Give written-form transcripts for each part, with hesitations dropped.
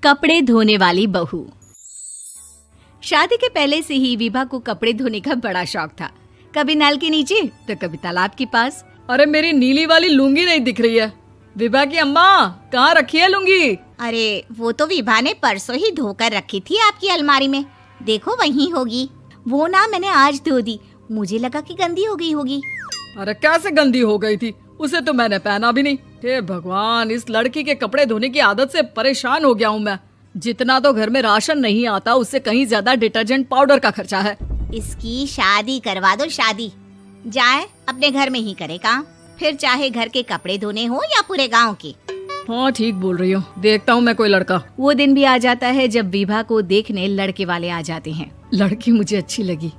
कपड़े धोने वाली बहू। शादी के पहले से ही विभा को कपड़े धोने का बड़ा शौक था। कभी नल के नीचे तो कभी तालाब के पास। अरे मेरी नीली वाली लुंगी नहीं दिख रही है। विभा की अम्मा, कहाँ रखी है लुंगी? अरे वो तो विभा ने परसों ही धोकर रखी थी आपकी अलमारी में, देखो वहीं होगी। वो ना मैंने आज धो दी, मुझे लगा कि गंदी हो गई होगी। अरे कैसे गंदी हो गई थी? उसे तो मैंने पहना भी नहीं। हे भगवान, इस लड़की के कपड़े धोने की आदत से परेशान हो गया हूँ मैं। जितना तो घर में राशन नहीं आता, उससे कहीं ज्यादा डिटर्जेंट पाउडर का खर्चा है। इसकी शादी करवा दो, शादी जाए अपने घर में ही करे काम, फिर चाहे घर के कपड़े धोने हो या पूरे गांव के। हाँ ठीक बोल रही हूँ, देखता हूँ मैं कोई लड़का। वो दिन भी आ जाता है जब विभा को देखने लड़के वाले आ जाते हैं। लड़की मुझे अच्छी लगी।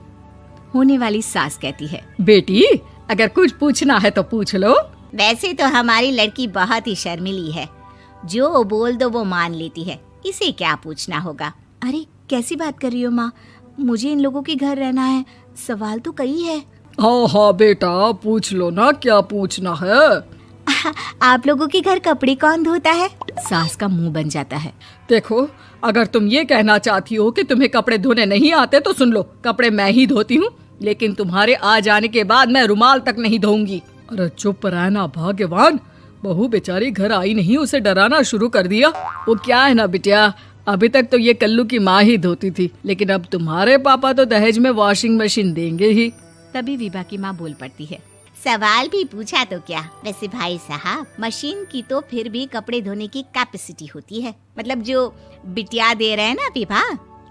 होने वाली सास कहती है, बेटी अगर कुछ पूछना है तो पूछ लो। वैसे तो हमारी लड़की बहुत ही शर्मीली है, जो बोल दो वो मान लेती है, इसे क्या पूछना होगा। अरे कैसी बात कर रही हो माँ, मुझे इन लोगों के घर रहना है, सवाल तो कई है। हाँ हाँ बेटा, पूछ लो ना, क्या पूछना है। आप लोगों के घर कपड़े कौन धोता है? सास का मुंह बन जाता है। देखो, अगर तुम ये कहना चाहती हो कि तुम्हें कपड़े धोने नहीं आते तो सुन लो, कपड़े मैं ही धोती हूँ, लेकिन तुम्हारे आ जाने के बाद मैं रुमाल तक नहीं धोऊंगी। अरे चुप रहना भाग्यवान, बहू बेचारी घर आई नहीं, उसे डराना शुरू कर दिया। वो क्या है ना बिटिया, अभी तक तो ये कल्लू की माँ ही धोती थी, लेकिन अब तुम्हारे पापा तो दहेज में वॉशिंग मशीन देंगे ही। तभी विभा की माँ बोल पड़ती है, सवाल भी पूछा तो क्या। वैसे भाई साहब, मशीन की तो फिर भी कपड़े धोने की कैपेसिटी होती है। मतलब जो बिटिया दे रहे हैं ना विभा,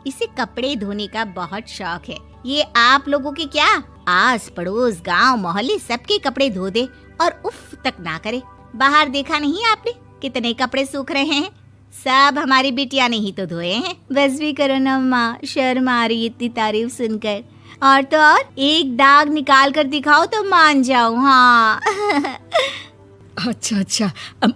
इसे कपड़े धोने का बहुत शौक है। ये आप लोगों के क्या, आस पड़ोस गांव मोहल्ले सबके कपड़े धो दे और उफ तक ना करे। बाहर देखा नहीं आपने कितने कपड़े सूख रहे हैं? सब हमारी बिटिया ने ही तो धोए हैं। बस भी करो ना माँ, शर्म आ रही इतनी तारीफ सुनकर। और तो और एक दाग निकाल कर दिखाओ तो मान जाऊं। हाँ अच्छा,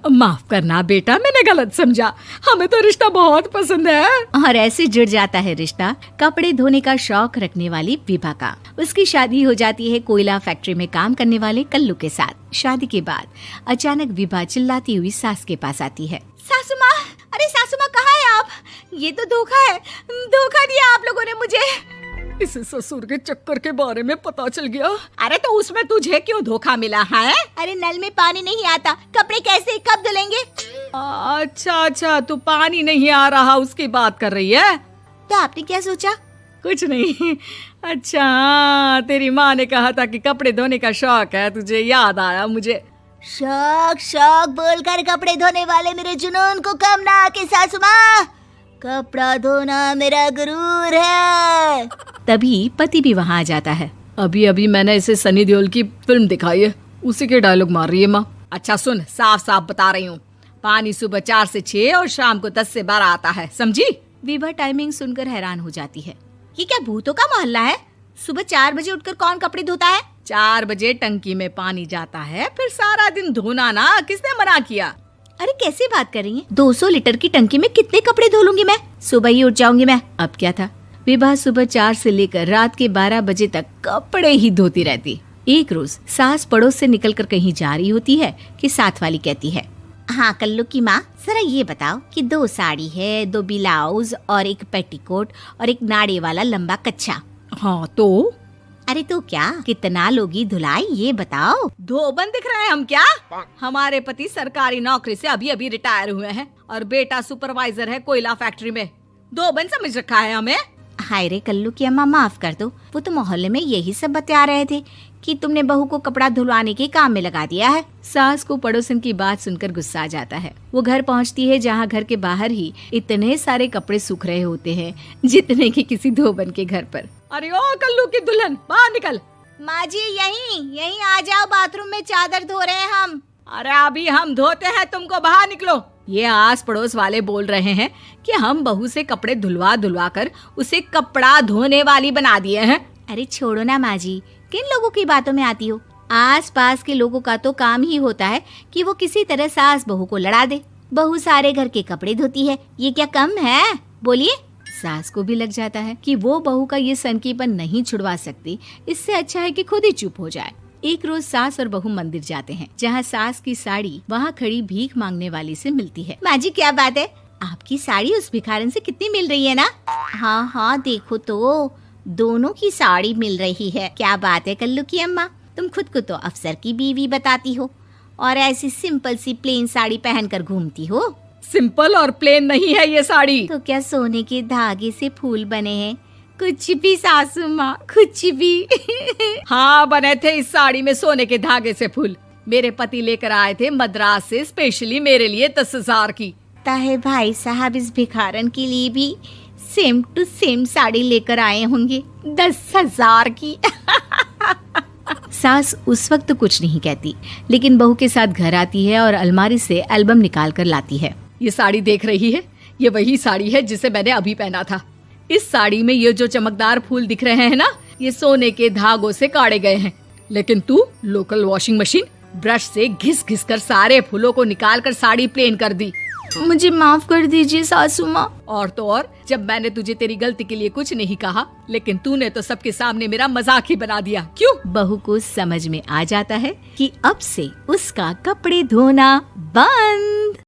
माफ करना बेटा, मैंने गलत समझा। हमें तो रिश्ता बहुत पसंद है। और ऐसे जुड़ जाता है रिश्ता कपड़े धोने का शौक रखने वाली विभा का। उसकी शादी हो जाती है कोयला फैक्ट्री में काम करने वाले कल्लू के साथ। शादी के बाद अचानक विभा चिल्लाती हुई सास के पास आती है। सासू माँ, अरे सासू माँ कहाँ है आप? ये तो धोखा है, धोखा दिया आप लोगों ने मुझे। इसे ससुर के चक्कर के बारे में पता चल गया। अरे तो उसमें तुझे क्यों धोखा मिला है? अरे नल में पानी नहीं आता, कपड़े कैसे कब धुलेंगे? अच्छा, तू पानी नहीं आ रहा उसकी बात कर रही है। तो आपने क्या सोचा? कुछ नहीं। अच्छा, तेरी माँ ने कहा था कि कपड़े धोने का शौक है तुझे, याद आया मुझे। शौक बोलकर कपड़े धोने वाले मेरे जुनून को कम ना आके सासू माँ, कपड़ा धोना मेरा गुरूर है। तभी पति भी वहाँ आ जाता है। अभी मैंने इसे सनी देओल की फिल्म दिखाई है, उसी के डायलॉग मार रही है माँ। अच्छा सुन, साफ साफ बता रही हूँ, पानी सुबह 4 से 6 और शाम को 10 से 12 आता है, समझी? विभा टाइमिंग सुनकर हैरान हो जाती है। ये क्या भूतों का मोहल्ला है? सुबह 4 बजे उठकर कौन कपड़े धोता है? 4 बजे टंकी में पानी जाता है, फिर सारा दिन धोना ना, किसने मना किया? अरे कैसी बात कर रही हैं? 200 लीटर की टंकी में कितने कपड़े धो लूंगी मैं? सुबह ही उठ जाऊंगी मैं। अब क्या था, विभा सुबह 4 से लेकर रात के 12 बजे तक कपड़े ही धोती रहती। एक रोज सास पड़ोस से निकलकर कहीं जा रही होती है कि साथ वाली कहती है, हाँ कल्लू की माँ, जरा ये बताओ कि 2 साड़ी है, 2 ब्लाउज और एक पेटीकोट और एक नाड़े वाला लंबा कच्छा। हाँ तो? अरे तो क्या, कितना लोगी धुलाई ये बताओ। धोबन दिख रहे हैं हम क्या? हमारे पति सरकारी नौकरी से अभी रिटायर हुए हैं और बेटा सुपरवाइजर है कोयला फैक्ट्री में। धोबन समझ रखा है हमें? हाय रे कल्लू की अम्मा, माफ कर दो, वो तो मोहल्ले में यही सब बता रहे थे कि तुमने बहू को कपड़ा धुलवाने के काम में लगा दिया है। सास को पड़ोसन की बात सुनकर गुस्सा आ जाता है। वो घर पहुंचती है जहां घर के बाहर ही इतने सारे कपड़े सूख रहे होते हैं जितने कि किसी धोबन के घर पर। अरे ओ कल्लू की दुल्हन, बाहर निकल। माँ जी यहीं आ जाओ, बाथरूम में चादर धो रहे हैं हम। अरे अभी हम धोते हैं, तुमको बाहर निकलो। ये आस पड़ोस वाले बोल रहे हैं कि हम बहू से कपड़े धुलवा कर उसे कपड़ा धोने वाली बना दिए हैं। अरे छोड़ो ना माँ जी, किन लोगों की बातों में आती हो? आस पास के लोगों का तो काम ही होता है कि वो किसी तरह सास बहू को लड़ा दे। बहू सारे घर के कपड़े धोती है, ये क्या कम है? बोलिए। सास को भी लग जाता है कि वो बहू का ये सनकीपन नहीं छुड़वा सकती, इससे अच्छा है कि खुद ही चुप हो जाए। एक रोज सास और बहू मंदिर जाते हैं, जहाँ सास की साड़ी वहाँ खड़ी भीख मांगने वाली से मिलती है। माँ जी क्या बात है, आपकी साड़ी उस भिखारन से कितनी मिल रही है ना? हाँ हाँ, देखो तो दोनों की साड़ी मिल रही है। क्या बात है कल्लू की अम्मा, तुम खुद को तो अफसर की बीवी बताती हो और ऐसी सिंपल सी प्लेन साड़ी पहनकर घूमती हो। सिंपल और प्लेन नहीं है ये साड़ी। तो क्या सोने के धागे से फूल बने हैं? कुछ भी सासू माँ, कुछ भी। हाँ, बने थे इस साड़ी में सोने के धागे से फूल। मेरे पति लेकर आए थे मद्रास से स्पेशली मेरे लिए 10,000 की। ताहे भाई साहब इस भिखारन के लिए भी सेम टू सेम साड़ी लेकर आए होंगे 10,000 की। सास उस वक्त कुछ नहीं कहती, लेकिन बहू के साथ घर आती है और अलमारी से एल्बम निकाल कर लाती है। ये साड़ी देख रही है, ये वही साड़ी है जिसे मैंने अभी पहना था। इस साड़ी में ये जो चमकदार फूल दिख रहे हैं ना, ये सोने के धागों से काढ़े गए हैं। लेकिन तू लोकल वॉशिंग मशीन ब्रश से घिस घिस कर सारे फूलों को निकाल कर साड़ी प्लेन कर दी। मुझे माफ कर दीजिए सासू माँ। और तो और, जब मैंने तुझे तेरी गलती के लिए कुछ नहीं कहा, लेकिन तूने तो सबके सामने मेरा मजाक ही बना दिया। क्यों? बहू को समझ में आ जाता है कि अब से उसका कपड़े धोना बंद।